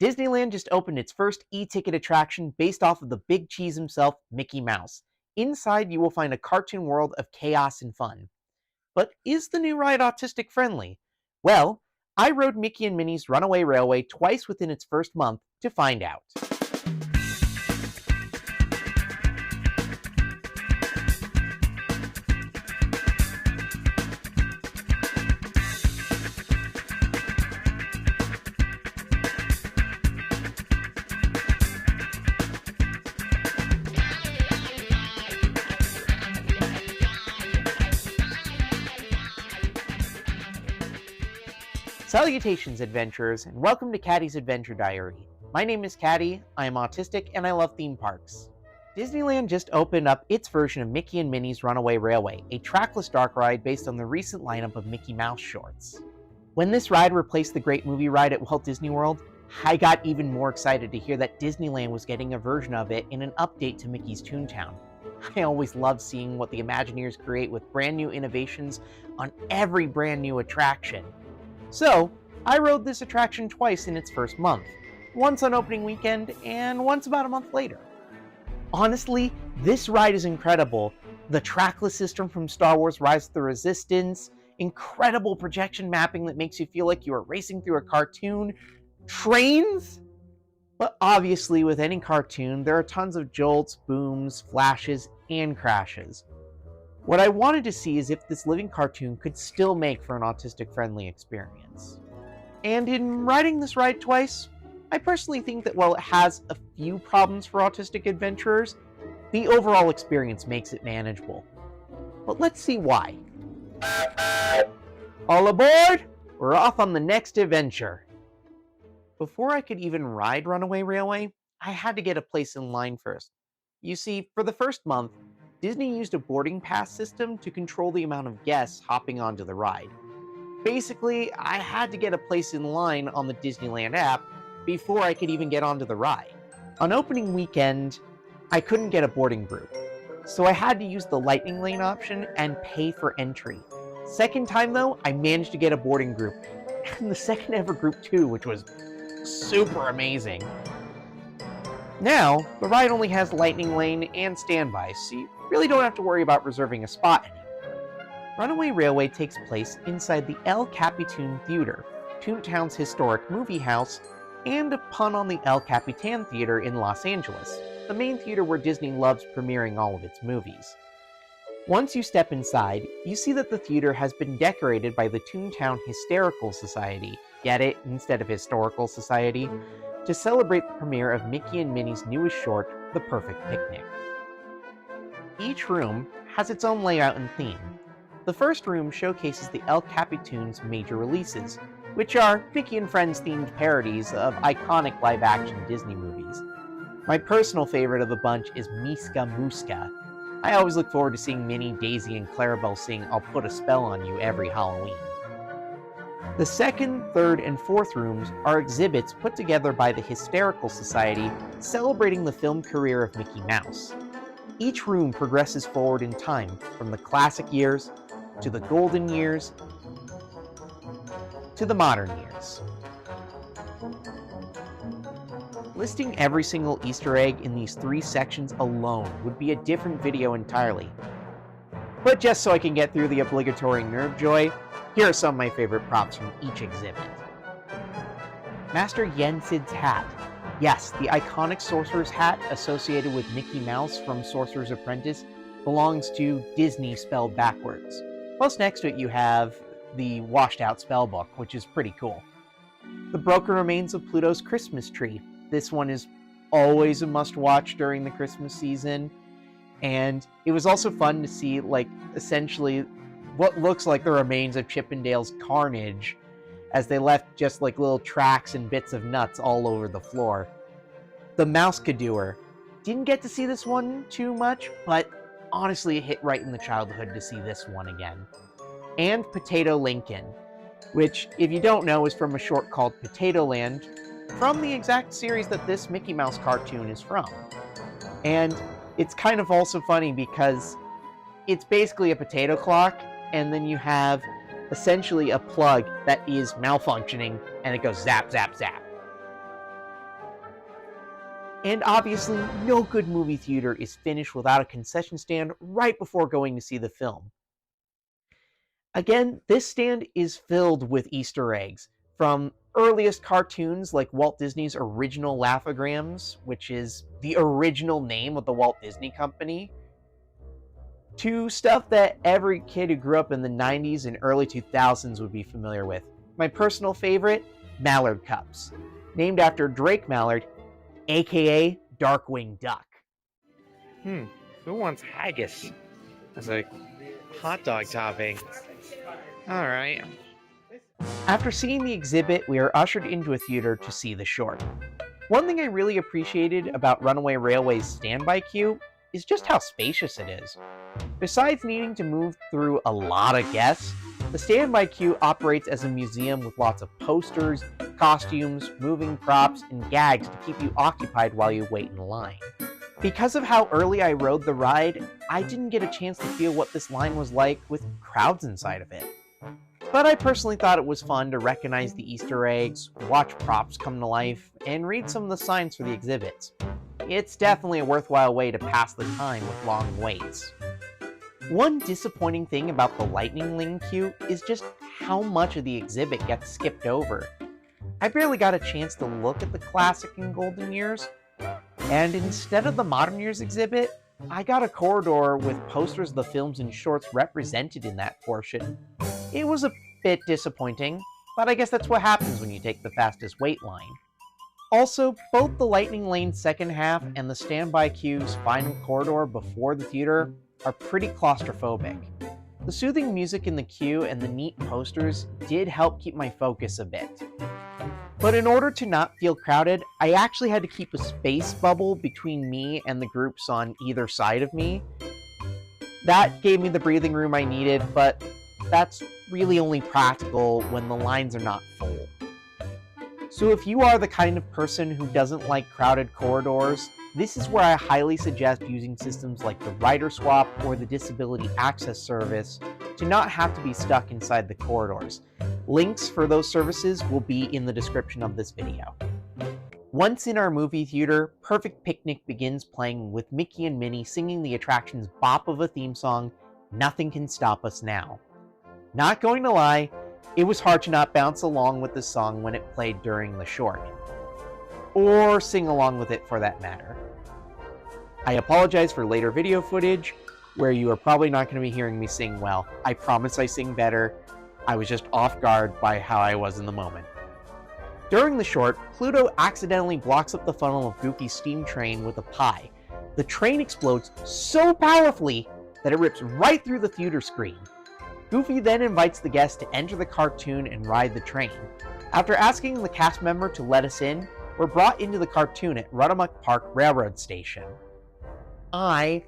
Disneyland just opened its first e-ticket attraction based off of the big cheese himself, Mickey Mouse. Inside, you will find a cartoon world of chaos and fun. But is the new ride autistic friendly? Well, I rode Mickey and Minnie's Runaway Railway twice within its first month to find out. Salutations, adventurers, and welcome to Caddy's Adventure Diary. My name is Caddy, I am autistic, and I love theme parks. Disneyland just opened up its version of Mickey and Minnie's Runaway Railway, a trackless dark ride based on the recent lineup of Mickey Mouse shorts. When this ride replaced the Great Movie Ride at Walt Disney World, I got even more excited to hear that Disneyland was getting a version of it in an update to Mickey's Toontown. I always love seeing what the Imagineers create with brand new innovations on every brand new attraction. So, I rode this attraction twice in its first month, once on opening weekend and once about a month later. Honestly, this ride is incredible. The trackless system from Star Wars Rise of the Resistance, incredible projection mapping that makes you feel like you are racing through a cartoon, trains? But obviously, with any cartoon, there are tons of jolts, booms, flashes, and crashes. What I wanted to see is if this living cartoon could still make for an autistic-friendly experience. And in riding this ride twice, I personally think that while it has a few problems for autistic adventurers, the overall experience makes it manageable. But let's see why. All aboard! We're off on the next adventure! Before I could even ride Runaway Railway, I had to get a place in line first. You see, for the first month, Disney used a boarding pass system to control the amount of guests hopping onto the ride. Basically, I had to get a place in line on the Disneyland app before I could even get onto the ride. On opening weekend, I couldn't get a boarding group, so I had to use the Lightning Lane option and pay for entry. Second time though, I managed to get a boarding group, and the second ever group too, which was super amazing. Now, the ride only has Lightning Lane and standby, so you really don't have to worry about reserving a spot anymore. Runaway Railway takes place inside the CapiTOON Theater, Toontown's historic movie house, and a pun on the CapiTOON Theater in Los Angeles, the main theater where Disney loves premiering all of its movies. Once you step inside, you see that the theater has been decorated by the Toontown Hysterical Society, get it, instead of Historical Society, to celebrate the premiere of Mickey and Minnie's newest short, The Perfect Picnic. Each room has its own layout and theme. The first room showcases the CapiTOON's major releases, which are Mickey and Friends themed parodies of iconic live-action Disney movies. My personal favorite of the bunch is Miska Muska. I always look forward to seeing Minnie, Daisy, and Clarabelle sing I'll Put a Spell on You every Halloween. The second, third, and fourth rooms are exhibits put together by the Hysterical Society celebrating the film career of Mickey Mouse. Each room progresses forward in time, from the classic years, to the golden years, to the modern years. Listing every single Easter egg in these three sections alone would be a different video entirely. But just so I can get through the obligatory nerd joy, here are some of my favorite props from each exhibit. Master Yensid's hat. Yes, the iconic sorcerer's hat associated with Mickey Mouse from Sorcerer's Apprentice belongs to Disney spelled backwards. Plus next to it you have the washed out spellbook, which is pretty cool. The broken remains of Pluto's Christmas tree. This one is always a must-watch during the Christmas season. And it was also fun to see, essentially what looks like the remains of Chip 'n Dale's Carnage as they left just little tracks and bits of nuts all over the floor. The Mouse-Cadooer. Didn't get to see this one too much, but honestly it hit right in the childhood to see this one again. And Potato Lincoln, which, if you don't know, is from a short called Potato Land, from the exact series that this Mickey Mouse cartoon is from. And it's kind of also funny because it's basically a potato clock, and then you have essentially a plug that is malfunctioning, and it goes zap, zap, zap. And obviously, no good movie theater is finished without a concession stand right before going to see the film. Again, this stand is filled with Easter eggs, from earliest cartoons like Walt Disney's original Laugh-O-Grams, which is the original name of the Walt Disney Company, to stuff that every kid who grew up in the 90s and early 2000s would be familiar with. My personal favorite, Mallard Cups, named after Drake Mallard, aka Darkwing Duck. Who wants haggis as a hot dog topping? Alright. After seeing the exhibit, we are ushered into a theater to see the short. One thing I really appreciated about Runaway Railway's standby queue is just how spacious it is. Besides needing to move through a lot of guests, the standby queue operates as a museum with lots of posters, costumes, moving props, and gags to keep you occupied while you wait in line. Because of how early I rode the ride, I didn't get a chance to feel what this line was like with crowds inside of it. But I personally thought it was fun to recognize the Easter eggs, watch props come to life, and read some of the signs for the exhibits. It's definitely a worthwhile way to pass the time with long waits. One disappointing thing about the Lightning Lane queue is just how much of the exhibit gets skipped over. I barely got a chance to look at the classic and golden years, and instead of the modern years exhibit, I got a corridor with posters of the films and shorts represented in that portion. It was a bit disappointing, but I guess that's what happens when you take the fastest wait line. Also, both the Lightning Lane second half and the standby queue's final corridor before the theater are pretty claustrophobic. The soothing music in the queue and the neat posters did help keep my focus a bit. But in order to not feel crowded, I actually had to keep a space bubble between me and the groups on either side of me. That gave me the breathing room I needed, but that's really only practical when the lines are not full. So if you are the kind of person who doesn't like crowded corridors, this is where I highly suggest using systems like the Rider Swap or the Disability Access Service to not have to be stuck inside the corridors. Links for those services will be in the description of this video. Once in our movie theater, Perfect Picnic begins playing with Mickey and Minnie singing the attraction's bop of a theme song, Nothing Can Stop Us Now. Not going to lie, it was hard to not bounce along with the song when it played during the short. Or sing along with it for that matter. I apologize for later video footage, where you are probably not going to be hearing me sing well. I promise I sing better. I was just off guard by how I was in the moment. During the short, Pluto accidentally blocks up the funnel of Goofy's steam train with a pie. The train explodes so powerfully that it rips right through the theater screen. Goofy then invites the guests to enter the cartoon and ride the train. After asking the cast member to let us in, we're brought into the cartoon at Runaway Park Railroad Station. I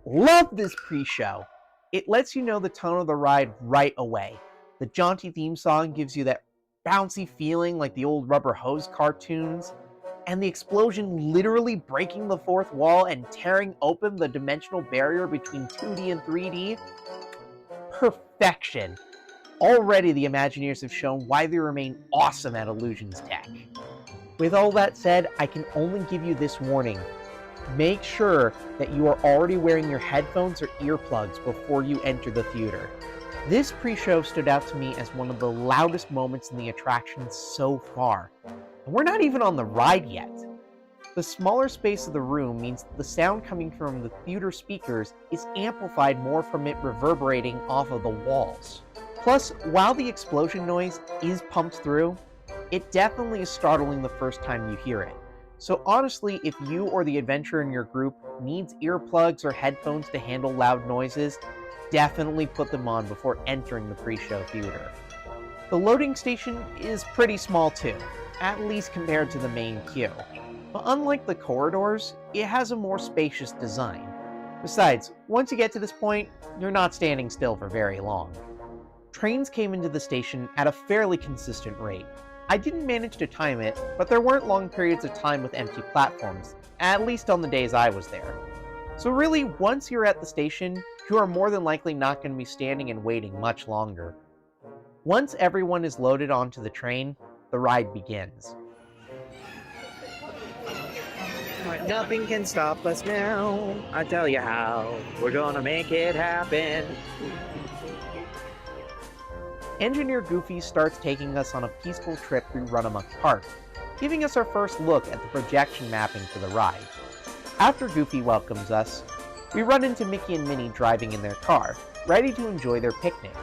love this pre-show. It lets you know the tone of the ride right away. The jaunty theme song gives you that bouncy feeling like the old Rubber Hose cartoons, and the explosion literally breaking the fourth wall and tearing open the dimensional barrier between 2D and 3D. Perfection. Already the Imagineers have shown why they remain awesome at Illusions Tech. With all that said, I can only give you this warning. Make sure that you are already wearing your headphones or earplugs before you enter the theater. This pre-show stood out to me as one of the loudest moments in the attraction so far. And we're not even on the ride yet. The smaller space of the room means that the sound coming from the theater speakers is amplified more from it reverberating off of the walls. Plus, while the explosion noise is pumped through, it definitely is startling the first time you hear it. So honestly, if you or the adventurer in your group needs earplugs or headphones to handle loud noises, definitely put them on before entering the pre-show theater. The loading station is pretty small too, at least compared to the main queue. But unlike the corridors, it has a more spacious design. Besides, once you get to this point, you're not standing still for very long. Trains came into the station at a fairly consistent rate. I didn't manage to time it, but there weren't long periods of time with empty platforms, at least on the days I was there. So really, once you're at the station, you are more than likely not going to be standing and waiting much longer. Once everyone is loaded onto the train, the ride begins. Nothing can stop us now. I tell you how. We're gonna make it happen. Engineer Goofy starts taking us on a peaceful trip through Runamuck Park, giving us our first look at the projection mapping for the ride. After Goofy welcomes us, we run into Mickey and Minnie driving in their car, ready to enjoy their picnic.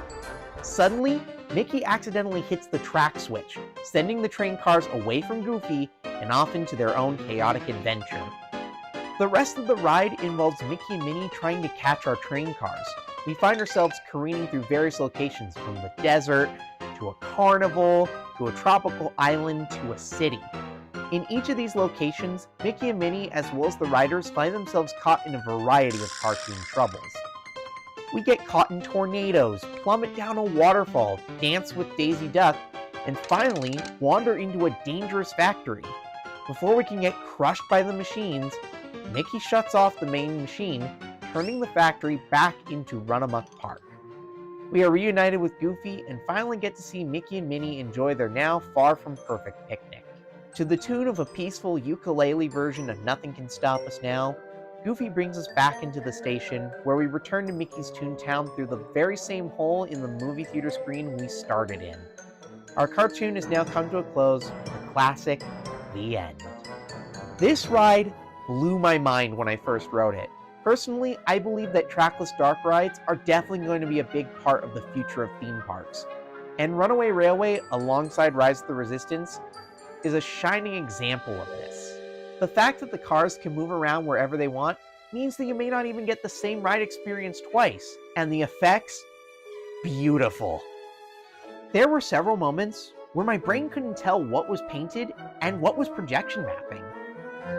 Suddenly, Mickey accidentally hits the track switch, sending the train cars away from Goofy and off into their own chaotic adventure. The rest of the ride involves Mickey and Minnie trying to catch our train cars. We find ourselves careening through various locations, from the desert, to a carnival, to a tropical island, to a city. In each of these locations, Mickey and Minnie, as well as the riders, find themselves caught in a variety of cartoon troubles. We get caught in tornadoes, plummet down a waterfall, dance with Daisy Duck, and finally wander into a dangerous factory. Before we can get crushed by the machines, Mickey shuts off the main machine, turning the factory back into Runamuck Park. We are reunited with Goofy and finally get to see Mickey and Minnie enjoy their now far from perfect picnic. To the tune of a peaceful ukulele version of Nothing Can Stop Us Now, Goofy brings us back into the station, where we return to Mickey's Toontown through the very same hole in the movie theater screen we started in. Our cartoon has now come to a close with the classic, The End. This ride blew my mind when I first wrote it. Personally, I believe that trackless dark rides are definitely going to be a big part of the future of theme parks. And Runaway Railway, alongside Rise of the Resistance, is a shining example of this. The fact that the cars can move around wherever they want means that you may not even get the same ride experience twice. And the effects? Beautiful. There were several moments where my brain couldn't tell what was painted and what was projection mapping.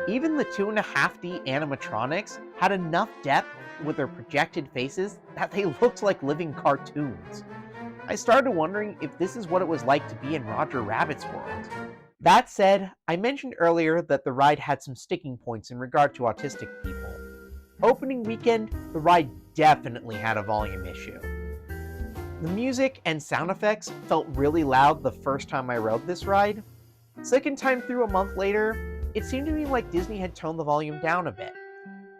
Even the 2.5D animatronics had enough depth with their projected faces that they looked like living cartoons. I started wondering if this is what it was like to be in Roger Rabbit's world. That said, I mentioned earlier that the ride had some sticking points in regard to autistic people. Opening weekend, the ride definitely had a volume issue. The music and sound effects felt really loud the first time I rode this ride. Second time through a month later, it seemed to me like Disney had toned the volume down a bit.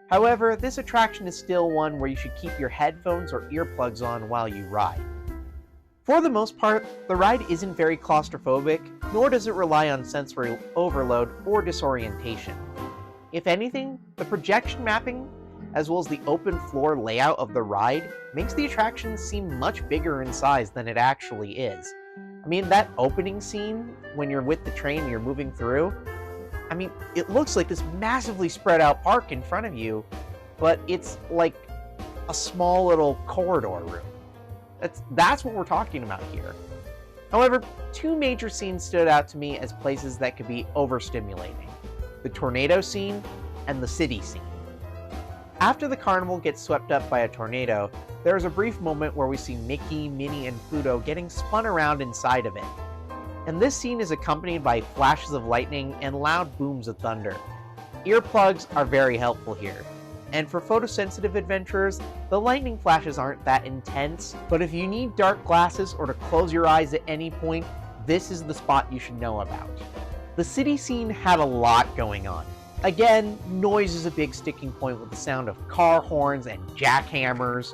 However, this attraction is still one where you should keep your headphones or earplugs on while you ride. For the most part, the ride isn't very claustrophobic, nor does it rely on sensory overload or disorientation. If anything, the projection mapping, as well as the open floor layout of the ride, makes the attraction seem much bigger in size than it actually is. I mean, that opening scene, when you're with the train and you're moving through, it looks like this massively spread out park in front of you, but it's like a small little corridor room. That's what we're talking about here. However, two major scenes stood out to me as places that could be overstimulating: the tornado scene and the city scene. After the carnival gets swept up by a tornado, there is a brief moment where we see Mickey, Minnie, and Pluto getting spun around inside of it. And this scene is accompanied by flashes of lightning and loud booms of thunder. Earplugs are very helpful here. And for photosensitive adventurers, the lightning flashes aren't that intense, but if you need dark glasses or to close your eyes at any point, this is the spot you should know about. The city scene had a lot going on. Again, noise is a big sticking point with the sound of car horns and jackhammers.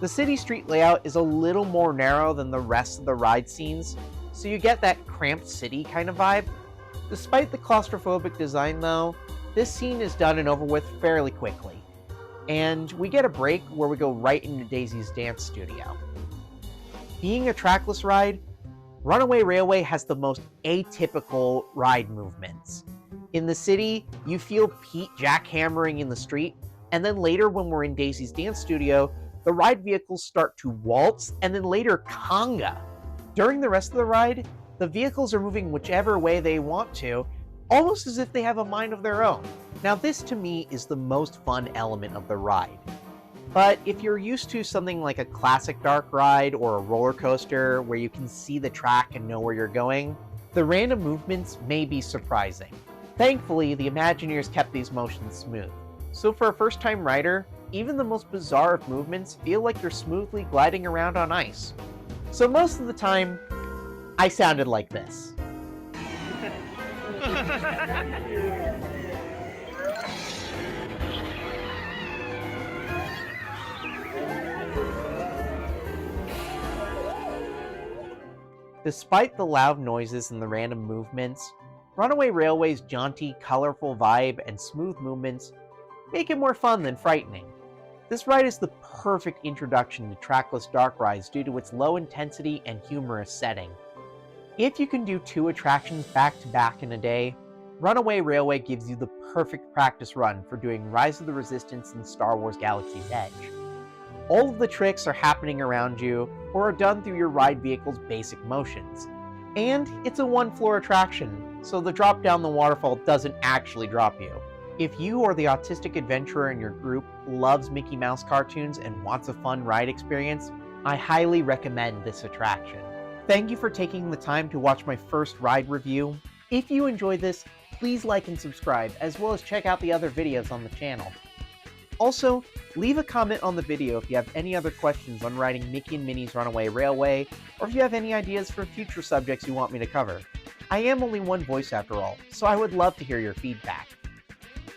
The city street layout is a little more narrow than the rest of the ride scenes, so you get that cramped city kind of vibe. Despite the claustrophobic design though, this scene is done and over with fairly quickly, and we get a break where we go right into Daisy's dance studio. Being a trackless ride, Runaway Railway has the most atypical ride movements. In the city, you feel Pete jackhammering in the street, and then later when we're in Daisy's dance studio, the ride vehicles start to waltz and then later conga. During the rest of the ride, the vehicles are moving whichever way they want to, almost as if they have a mind of their own. Now this to me is the most fun element of the ride. But if you're used to something like a classic dark ride or a roller coaster where you can see the track and know where you're going, the random movements may be surprising. Thankfully, the Imagineers kept these motions smooth. So for a first-time rider, even the most bizarre of movements feel like you're smoothly gliding around on ice. So most of the time, I sounded like this. Despite the loud noises and the random movements, Runaway Railway's jaunty, colorful vibe and smooth movements make it more fun than frightening. This ride is the perfect introduction to trackless dark rides due to its low intensity and humorous setting. If you can do 2 attractions back to back in a day, Runaway Railway gives you the perfect practice run for doing Rise of the Resistance and Star Wars Galaxy's Edge. All of the tricks are happening around you or are done through your ride vehicle's basic motions. And it's a 1-floor attraction, so the drop down the waterfall doesn't actually drop you. If you or the autistic adventurer in your group loves Mickey Mouse cartoons and wants a fun ride experience, I highly recommend this attraction. Thank you for taking the time to watch my first ride review. If you enjoyed this, please like and subscribe, as well as check out the other videos on the channel. Also, leave a comment on the video if you have any other questions on riding Mickey and Minnie's Runaway Railway, or if you have any ideas for future subjects you want me to cover. I am only one voice after all, so I would love to hear your feedback.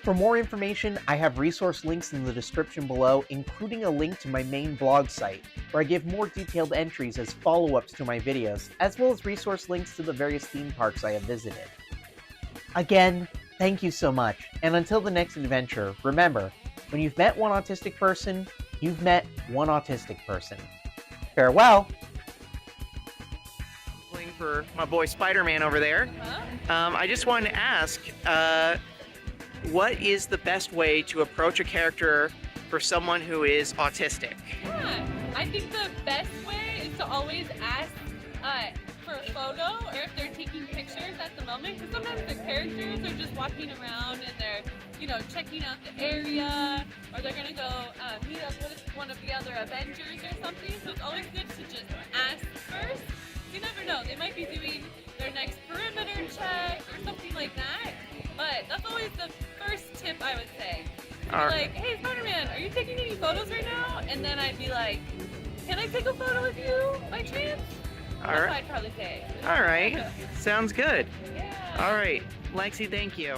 For more information, I have resource links in the description below, including a link to my main blog site, where I give more detailed entries as follow-ups to my videos, as well as resource links to the various theme parks I have visited. Again, thank you so much, and until the next adventure, remember, when you've met one autistic person, you've met one autistic person. Farewell! For my boy Spider-Man over there. I just wanted to ask, what is the best way to approach a character for someone who is autistic? Yeah, I think the best way is to always ask for a photo, or if they're taking pictures at the moment, because sometimes the characters are just walking around and they're, checking out the area, or they're gonna go meet up with one of the other Avengers or something. So it's always good to just ask first. You never know, they might be doing their next perimeter check or something like that. But that's always the first tip I would say. Like, hey Spider-Man, are you taking any photos right now? And then I'd be like, can I take a photo with you by chance? That's what I'd probably say. All right. Sounds good. Yeah. All right. Lexi, thank you.